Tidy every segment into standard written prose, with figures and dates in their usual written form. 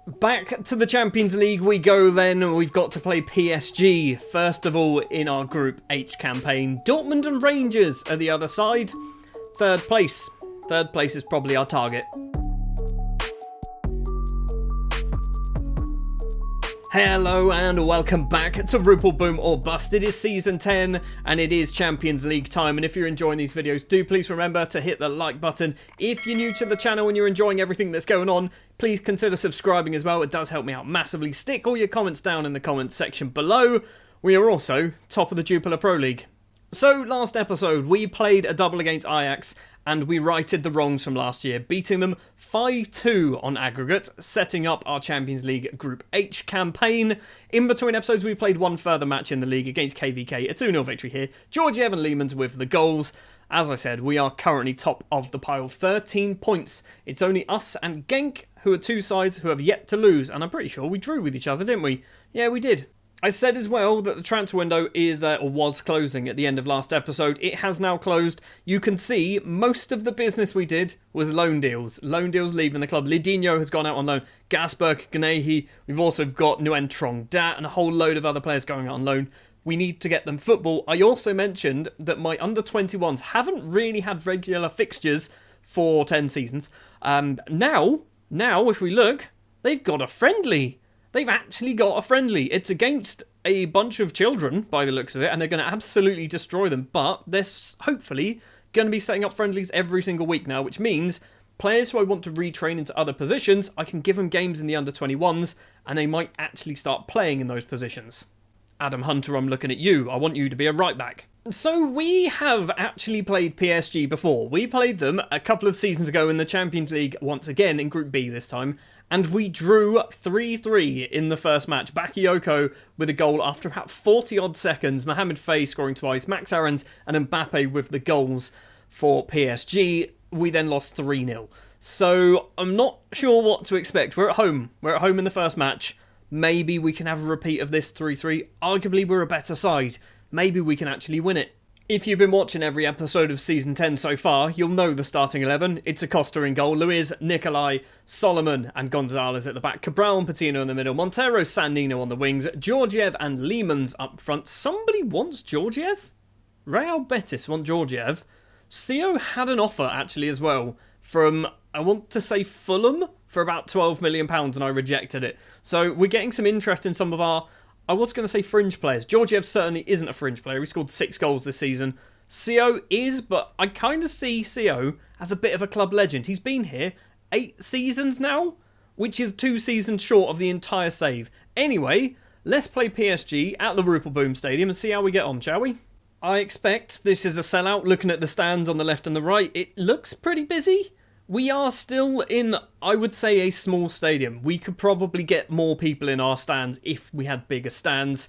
Back to the Champions League we go then. We've got to play PSG, first of all in our Group H campaign. Dortmund and Rangers are the other side. Third place. Third place is probably our target. Hello and welcome back to Rupel Boom or Bust. It is Season 10 and it is Champions League time, and if you're enjoying these videos, do please remember to hit the like button. If you're new to the channel and you're enjoying everything that's going on, please consider subscribing as well. It does help me out massively. Stick all your comments down in the comments section below. We are also top of the Jupiler Pro League. So last episode we played a double against Ajax and we righted the wrongs from last year, beating them 5-2 on aggregate, setting up our Champions League Group H campaign. In between episodes, we played one further match in the league against KVK, a 2-0 victory here. Georgiev and Lehmans with the goals. As I said, we are currently top of the pile, 13 points. It's only us and Genk, who are two sides who have yet to lose, and I'm pretty sure we drew with each other, didn't we? Yeah, we did. I said as well that the transfer window was closing at the end of last episode. It has now closed. You can see most of the business we did was loan deals. Loan deals leaving the club. Lidinho has gone out on loan. Gasberg, Gnehi. We've also got Nguyen Trong Dat and a whole load of other players going out on loan. We need to get them football. I also mentioned that my under-21s haven't really had regular fixtures for 10 seasons. Now, if we look, they've got a friendly. They've actually got a friendly. It's against a bunch of children, by the looks of it, and they're going to absolutely destroy them. But they're hopefully going to be setting up friendlies every single week now, which means players who I want to retrain into other positions, I can give them games in the under-21s, and they might actually start playing in those positions. Adam Hunter, I'm looking at you. I want you to be a right-back. So we have actually played PSG before. We played them a couple of seasons ago in the Champions League, once again in Group B this time, and we drew 3-3 in the first match. Bakayoko with a goal after about 40-odd seconds, Mohamed Faye scoring twice, Max Aarons and Mbappe with the goals for PSG. We then lost 3-0. So I'm not sure what to expect. We're at home. We're at home in the first match. Maybe we can have a repeat of this 3-3. Arguably, we're a better side. Maybe we can actually win it. If you've been watching every episode of Season 10 so far, you'll know the starting 11. It's Acosta in goal, Luiz, Nicolai, Solomon and Gonzalez at the back, Cabral and Patino in the middle, Montero, Sandino on the wings, Georgiev and Lehmans up front. Somebody wants Georgiev? Real Betis want Georgiev. CO had an offer actually as well from, I want to say Fulham, for about £12 million and I rejected it. So we're getting some interest in some of our, I was going to say fringe players. Georgiev certainly isn't a fringe player. He scored 6 goals this season. CO is, but I kind of see CO as a bit of a club legend. He's been here 8 seasons now, which is 2 seasons short of the entire save. Anyway, let's play PSG at the Rupel Boom Stadium and see how we get on, shall we? I expect this is a sellout. Looking at the stands on the left and the right, it looks pretty busy. We are still in, I would say, a small stadium. We could probably get more people in our stands if we had bigger stands.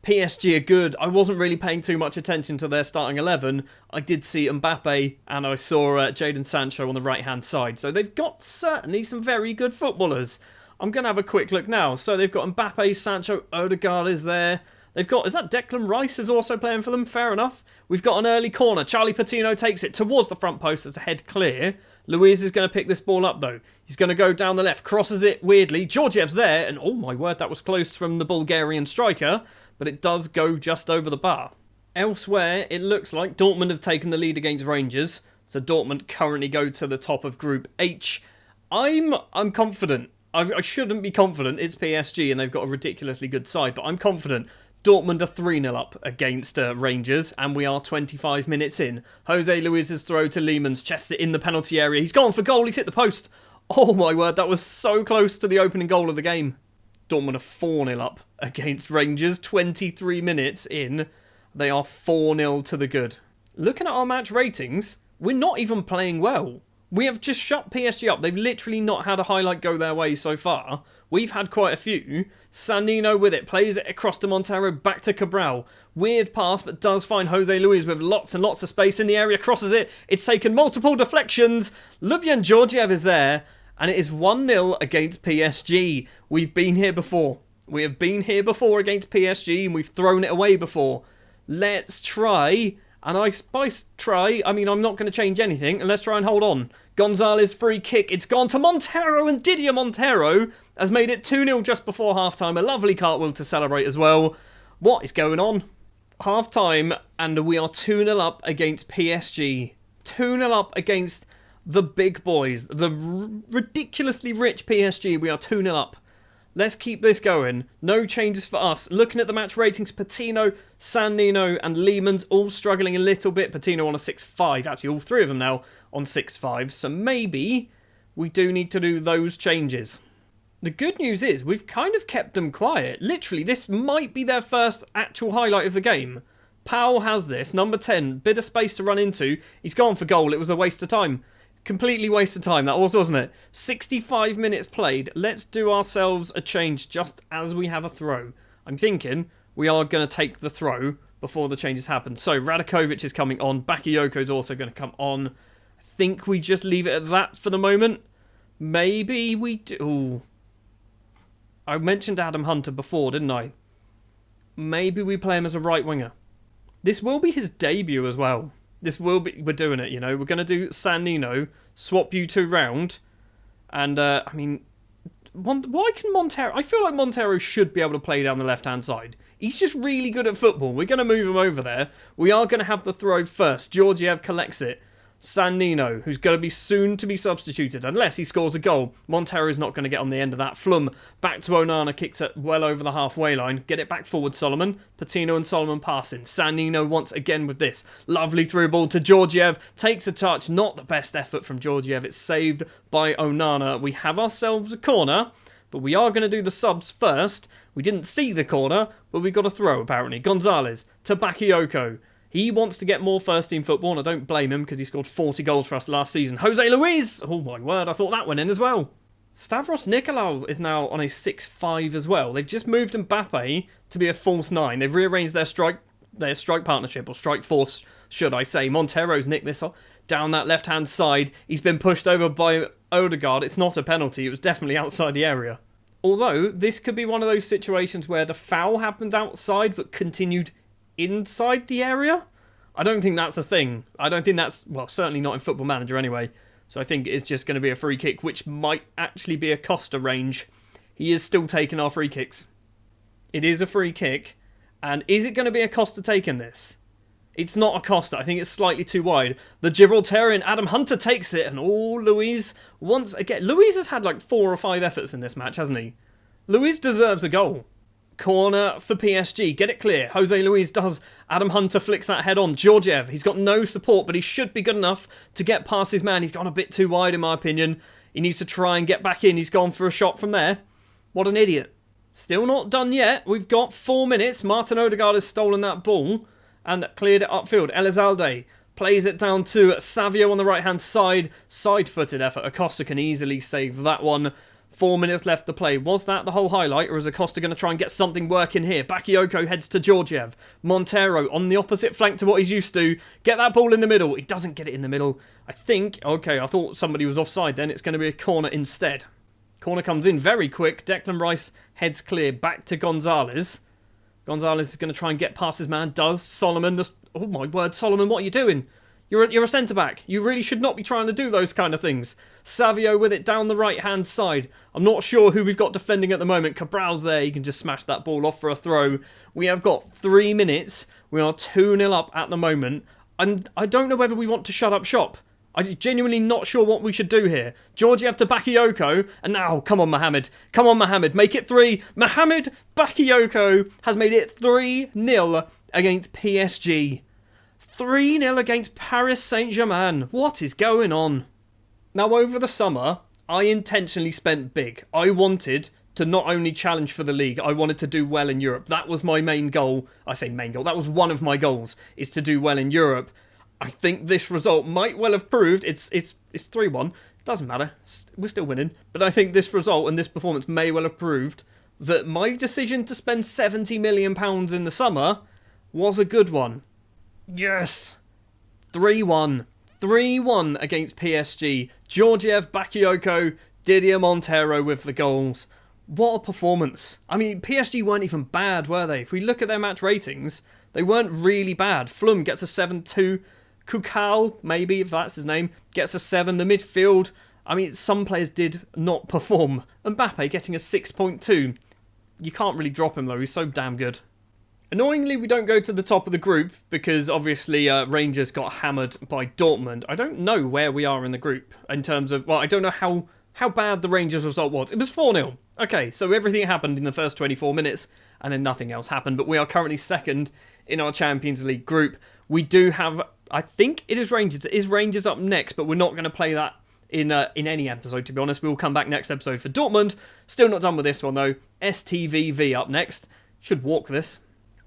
PSG are good. I wasn't really paying too much attention to their starting 11. I did see Mbappe and I saw Jadon Sancho on the right-hand side. So they've got certainly some very good footballers. I'm going to have a quick look now. So they've got Mbappe, Sancho, Odegaard is there. They've got, is that Declan Rice is also playing for them? Fair enough. We've got an early corner. Charlie Patino takes it towards the front post as a head clear. Luiz is going to pick this ball up though. He's going to go down the left, crosses it weirdly. Georgiev's there, and oh my word, that was close from the Bulgarian striker, but it does go just over the bar. Elsewhere, it looks like Dortmund have taken the lead against Rangers, so Dortmund currently go to the top of Group H. I'm confident. I shouldn't be confident. It's PSG and they've got a ridiculously good side, but I'm confident. Dortmund are 3-0 up against Rangers, and we are 25 minutes in. Jose Luiz's throw to Lehmans, chests it in the penalty area. He's gone for goal, he's hit the post. Oh my word, that was so close to the opening goal of the game. Dortmund are 4-0 up against Rangers, 23 minutes in. They are 4-0 to the good. Looking at our match ratings, we're not even playing well. We have just shut PSG up. They've literally not had a highlight go their way so far. We've had quite a few. Sandino with it, plays it across to Montero, back to Cabral. Weird pass, but does find Jose Luiz with lots and lots of space in the area, crosses it. It's taken multiple deflections. Lubyan Georgiev is there, and it is 1-0 against PSG. We've been here before. We have been here before against PSG, and we've thrown it away before. Let's try, and by try, I mean I'm not going to change anything, and let's try and hold on. Gonzalez free kick. It's gone to Montero, and Didier Montero has made it 2-0 just before half-time. A lovely cartwheel to celebrate as well. What is going on? Half-time, and we are 2-0 up against PSG. 2-0 up against the big boys. The ridiculously rich PSG. We are 2-0 up. Let's keep this going. No changes for us. Looking at the match ratings, Patino, Sannino and Lehmann's all struggling a little bit. Patino on a 6.5. Actually, all three of them now on 6.5. So maybe we do need to do those changes. The good news is we've kind of kept them quiet. Literally, this might be their first actual highlight of the game. Powell has this. Number 10. Bit of space to run into. He's gone for goal. It was a waste of time. Completely waste of time, that was, wasn't it? 65 minutes played. Let's do ourselves a change just as we have a throw. I'm thinking we are going to take the throw before the changes happen. So, Radakovic is coming on. Bakayoko is also going to come on. I think we just leave it at that for the moment. Maybe we do... Ooh. I mentioned Adam Hunter before, didn't I? Maybe we play him as a right winger. This will be his debut as well. This will be... We're doing it, you know. We're going to do Sannino, swap you two round. And, I mean... Why can Montero... I feel like Montero should be able to play down the left-hand side. He's just really good at football. We're going to move him over there. We are going to have the throw first. Georgiev collects it. Sannino, who's going to be soon to be substituted, unless he scores a goal. Montero's not going to get on the end of that. Flum back to Onana, kicks it well over the halfway line. Get it back forward, Solomon. Patino and Solomon passing. Sannino once again with this. Lovely through ball to Georgiev. Takes a touch. Not the best effort from Georgiev. It's saved by Onana. We have ourselves a corner, but we are going to do the subs first. We didn't see the corner, but we got a throw apparently. Gonzalez to Bakayoko. He wants to get more first-team football, and I don't blame him because he scored 40 goals for us last season. Jose Luis! Oh my word, I thought that went in as well. Stavros Nicolau is now on a 6.5 as well. They've just moved Mbappe to be a false 9. They've rearranged their strike partnership, or strike force, should I say. Montero's nicked this down that left-hand side. He's been pushed over by Odegaard. It's not a penalty. It was definitely outside the area. Although, this could be one of those situations where the foul happened outside but continued inside the area. I don't think that's a thing. I don't think that's... Well, certainly not in Football Manager anyway. So I think it's just going to be a free kick, which might actually be a Costa range. He is still taking our free kicks. It is a free kick. And is it going to be a Costa taking this? It's not a Costa. I think it's slightly too wide. The Gibraltarian Adam Hunter takes it. And Luis once again... Luis has had like 4 or 5 efforts in this match, hasn't he? Luis deserves a goal. Corner for PSG. Get it clear. Jose Luis does. Adam Hunter flicks that head on. Georgiev. He's got no support, but he should be good enough to get past his man. He's gone a bit too wide, in my opinion. He needs to try and get back in. He's gone for a shot from there. What an idiot. Still not done yet. We've got 4 minutes. Martin Odegaard has stolen that ball and cleared it upfield. Elizalde plays it down to Savio on the right-hand side. Side-footed effort. Acosta can easily save that one. 4 minutes left to play. Was that the whole highlight, or is Acosta going to try and get something working here? Bakayoko heads to Georgiev. Montero on the opposite flank to what he's used to. Get that ball in the middle. He doesn't get it in the middle. I think... Okay, I thought somebody was offside then. It's going to be a corner instead. Corner comes in very quick. Declan Rice heads clear. Back to Gonzalez. Gonzalez is going to try and get past his man. Does. Solomon... Oh my word, Solomon, what are you doing? You're a centre-back. You really should not be trying to do those kind of things. Savio with it down the right-hand side. I'm not sure who we've got defending at the moment. Cabral's there. He can just smash that ball off for a throw. We have got 3 minutes. We are 2-0 up at the moment. And I don't know whether we want to shut up shop. I'm genuinely not sure what we should do here. Georgiev to Bakayoko. And now, come on, Mohamed. Come on, Mohamed. Make it 3. Mohamed Bakayoko has made it 3-0 against PSG. 3-0 against Paris Saint-Germain. What is going on? Now, over the summer, I intentionally spent big. I wanted to not only challenge for the league, I wanted to do well in Europe. That was my main goal. I say main goal. That was one of my goals, is to do well in Europe. I think this result might well have proved... It's 3-1. Doesn't matter. We're still winning. But I think this result and this performance may well have proved that my decision to spend £70 million in the summer was a good one. Yes! 3-1. 3-1 against PSG. Georgiev, Bakayoko, Didier Montero with the goals. What a performance. I mean, PSG weren't even bad, were they? If we look at their match ratings, they weren't really bad. Flum gets a 7-2. Kukal, maybe, if that's his name, gets a 7. The midfield, I mean, some players did not perform. Mbappe getting a 6.2. You can't really drop him, though. He's so damn good. Annoyingly, we don't go to the top of the group because, obviously, Rangers got hammered by Dortmund. I don't know where we are in the group in terms of... Well, I don't know how bad the Rangers result was. It was 4-0. Okay, so everything happened in the first 24 minutes and then nothing else happened. But we are currently second in our Champions League group. We do have... I think it is Rangers. It is Rangers up next, but we're not going to play that in any episode, to be honest. We'll come back next episode for Dortmund. Still not done with this one, though. STVV up next. Should walk this.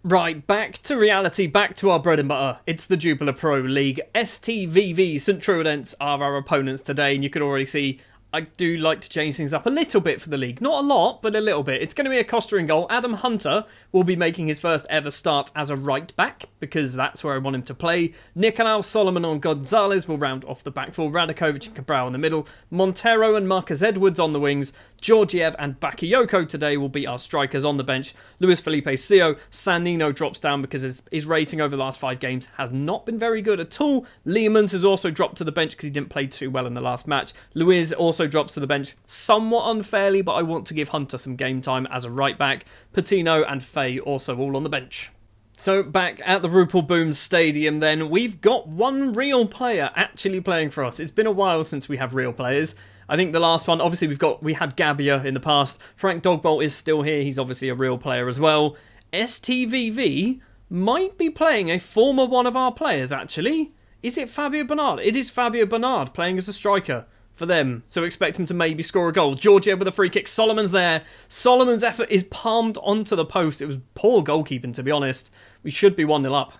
Right, back to reality, back to our bread and butter. It's the Jupiler Pro League. STVV St Truidents are our opponents today, and you can already see I do like to change things up a little bit for the league. Not a lot, but a little bit. It's going to be a Costa in goal. Adam Hunter will be making his first ever start as a right back, because that's where I want him to play. Nicolau, Solomon and Gonzalez will round off the back four. Radakovic and Cabral in the middle. Montero and Marcus Edwards on the wings. Georgiev and Bakayoko today will be our strikers on the bench. Luis Felipe Sio. Sanino drops down because his rating over the last 5 games has not been very good at all. Leemans has also dropped to the bench because he didn't play too well in the last match. Luiz also drops to the bench somewhat unfairly, but I want to give Hunter some game time as a right back. Patino and Faye also all on the bench. So back at the Rupel Boom Stadium then, we've got one real player actually playing for us. It's been a while since we have real players. I think the last one, obviously we had Gabbia in the past. Frank Dogbolt is still here. He's obviously a real player as well. STVV might be playing a former one of our players, actually. Is it Fabio Bernard? It is Fabio Bernard playing as a striker for them. So expect him to maybe score a goal. Georgia with a free kick. Solomon's there. Solomon's effort is palmed onto the post. It was poor goalkeeping, to be honest. We should be 1-0 up.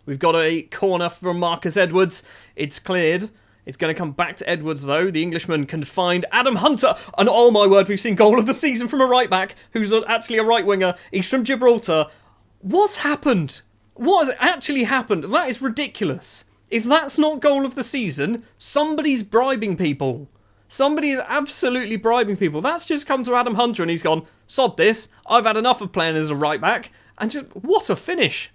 We've got a corner from Marcus Edwards. It's cleared. It's going to come back to Edwards, though. The Englishman can find Adam Hunter. And oh my word, we've seen goal of the season from a right back, who's actually a right winger. He's from Gibraltar. What's happened? What has actually happened? That is ridiculous. If that's not goal of the season, somebody's bribing people. Somebody is absolutely bribing people. That's just come to Adam Hunter and he's gone, sod this. I've had enough of playing as a right back. And just, what a finish.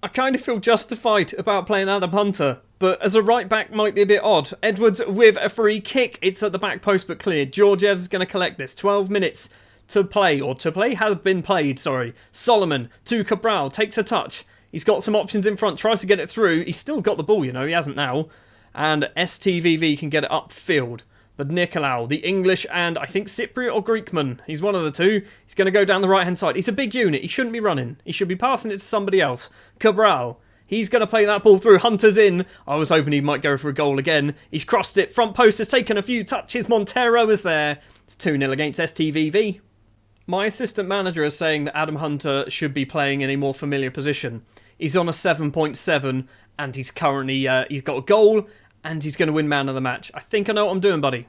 I kind of feel justified about playing Adam Hunter, but as a right back might be a bit odd. Edwards with a free kick. It's at the back post but cleared. Georgiev's going to collect this. 12 minutes to play, has been played, sorry. Solomon to Cabral, takes a touch. He's got some options in front, tries to get it through. He's still got the ball, you know, he hasn't now. And STVV can get it upfield. But Nicolau, the English and I think Cypriot or Greekman, he's one of the two. He's going to go down the right-hand side. He's a big unit. He shouldn't be running. He should be passing it to somebody else. Cabral, he's going to play that ball through. Hunter's in. I was hoping he might go for a goal again. He's crossed it. Front post has taken a few touches. Montero is there. It's 2-0 against STVV. My assistant manager is saying that Adam Hunter should be playing in a more familiar position. He's on a 7.7 and he's currently, he's got a goal and he's going to win man of the match. I think I know what I'm doing, buddy.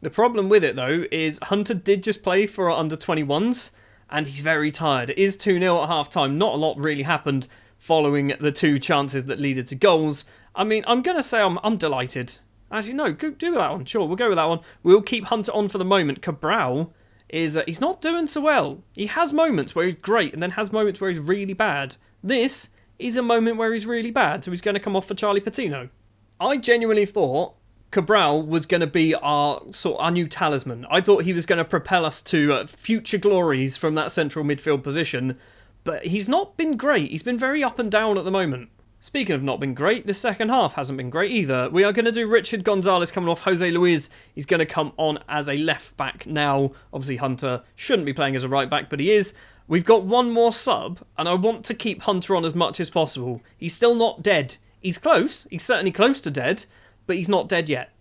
The problem with it, though, is Hunter did just play for our under-21s and he's very tired. It is 2-0 at half-time. Not a lot really happened following the 2 chances that led to goals. I mean, I'm going to say I'm delighted. Actually, no, go do that one. Sure, we'll go with that one. We'll keep Hunter on for the moment. Cabral is, he's not doing so well. He has moments where he's great and then has moments where he's really bad. This is a moment where he's really bad, so he's going to come off for Charlie Patino. I genuinely thought Cabral was going to be our new talisman. I thought he was going to propel us to future glories from that central midfield position, but he's not been great. He's been very up and down at the moment. Speaking of not been great, the second half hasn't been great either. We are going to do Richard Gonzalez coming off. Jose Luis, he's going to come on as a left back now. Obviously Hunter shouldn't be playing as a right back, but he is. We've got one more sub, and I want to keep Hunter on as much as possible. He's still not dead. He's close. He's certainly close to dead, but he's not dead yet.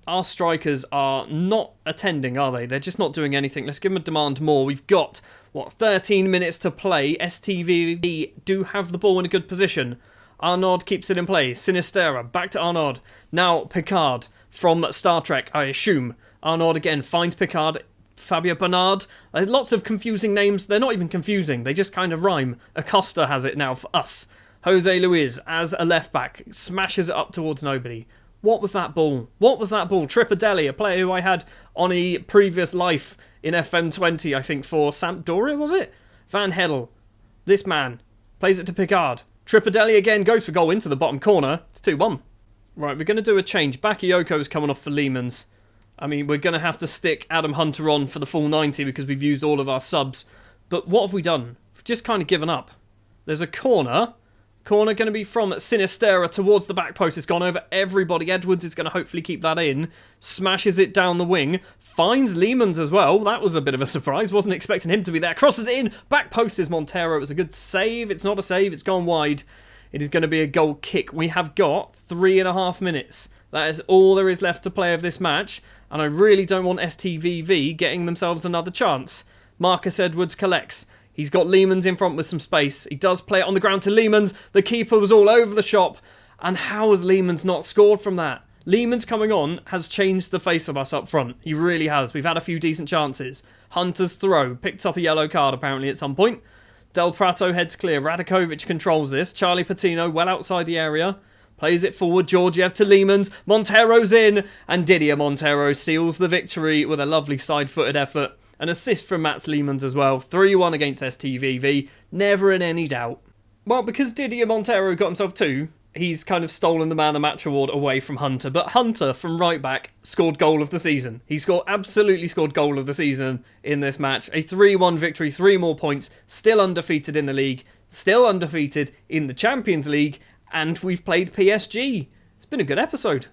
Our strikers are not attending, are they? They're just not doing anything. Let's give them a demand more. We've got, 13 minutes to play. STVV do have the ball in a good position. Arnaud keeps it in play. Sinistera, back to Arnaud. Now Picard from Star Trek, I assume. Arnaud again finds Picard. Fabio Bernard. There's lots of confusing names. They're not even confusing. They just kind of rhyme. Acosta has it now for us. Jose Luis as a left back smashes it up towards nobody. What was that ball? What was that ball? Tripadelli, a player who I had on a previous life in FM20, I think, for Sampdoria, was it? Van Hedel. This man plays it to Picard. Tripadelli again goes for goal into the bottom corner. It's 2-1. Right, we're going to do a change. Bakayoko is coming off for Lehmans. I mean, we're going to have to stick Adam Hunter on for the full 90 because we've used all of our subs. But what have we done? We've just kind of given up. There's a corner. Corner going to be from Sinistera towards the back post. It's gone over everybody. Edwards is going to hopefully keep that in. Smashes it down the wing. Finds Lehmans as well. That was a bit of a surprise. Wasn't expecting him to be there. Crosses it in. Back post is Montero. It was a good save. It's not a save. It's gone wide. It is going to be a goal kick. We have got 3.5 minutes. That is all there is left to play of this match. And I really don't want STVV getting themselves another chance. Marcus Edwards collects. He's got Lehmans in front with some space. He does play it on the ground to Lehmans. The keeper was all over the shop. And how has Lehmans not scored from that? Lehmans coming on has changed the face of us up front. He really has. We've had a few decent chances. Hunter's throw. Picked up a yellow card apparently at some point. Del Prato heads clear. Radakovic controls this. Charlie Patino well outside the area. Plays it forward. Georgiev to Lehmans. Montero's in. And Didier Montero seals the victory with a lovely side-footed effort. An assist from Mats Lehmans as well. 3-1 against STVV. Never in any doubt. Well, because Didier Montero got himself 2, he's kind of stolen the Man of the Match award away from Hunter. But Hunter, from right back, scored goal of the season. He absolutely scored goal of the season in this match. A 3-1 victory, 3 more points. Still undefeated in the league. Still undefeated in the Champions League. And we've played PSG. It's been a good episode.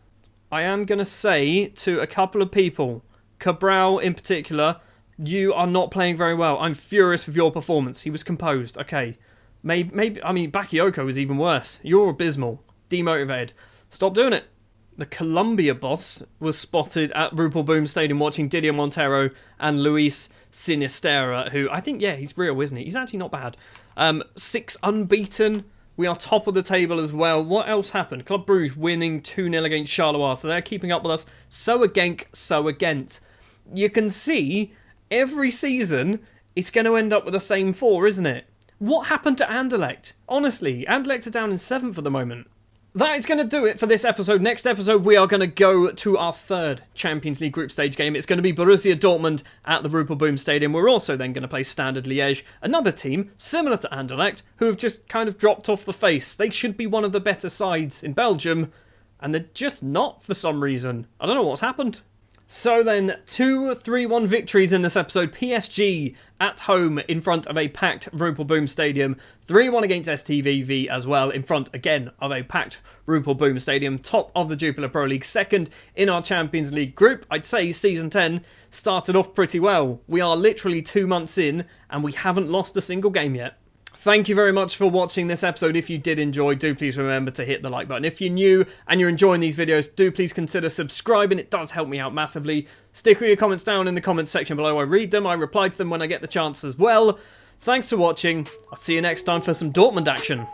I am going to say to a couple of people, Cabral in particular, you are not playing very well. I'm furious with your performance. He was composed. Okay. Maybe I mean, Bakayoko is even worse. You're abysmal. Demotivated. Stop doing it. The Colombia boss was spotted at Rupel Boom Stadium watching Didier Montero and Luis Sinistera, who I think, yeah, he's real, isn't he? He's actually not bad. 6 unbeaten. We are top of the table as well. What else happened? Club Brugge winning 2-0 against Charleroi, so they're keeping up with us. So a Genk, so a Ghent. You can see every season it's going to end up with the same 4, isn't it? What happened to Anderlecht? Honestly, Anderlecht are down in 7th at the moment. That is going to do it for this episode. Next episode, we are going to go to our 3rd Champions League group stage game. It's going to be Borussia Dortmund at the Rupel Boom Stadium. We're also then going to play Standard Liège, another team similar to Anderlecht, who have just kind of dropped off the face. They should be one of the better sides in Belgium, and they're just not for some reason. I don't know what's happened. So then, 2 3-1 victories in this episode. PSG at home in front of a packed Rupel Boom Stadium. 3-1 against STVV as well in front, again, of a packed Rupel Boom Stadium. Top of the Jupiler Pro League, 2nd in our Champions League group. I'd say Season 10 started off pretty well. We are literally 2 months in and we haven't lost a single game yet. Thank you very much for watching this episode. If you did enjoy, do please remember to hit the like button. If you're new and you're enjoying these videos, do please consider subscribing. It does help me out massively. Stick all your comments down in the comments section below. I read them. I reply to them when I get the chance as well. Thanks for watching. I'll see you next time for some Dortmund action.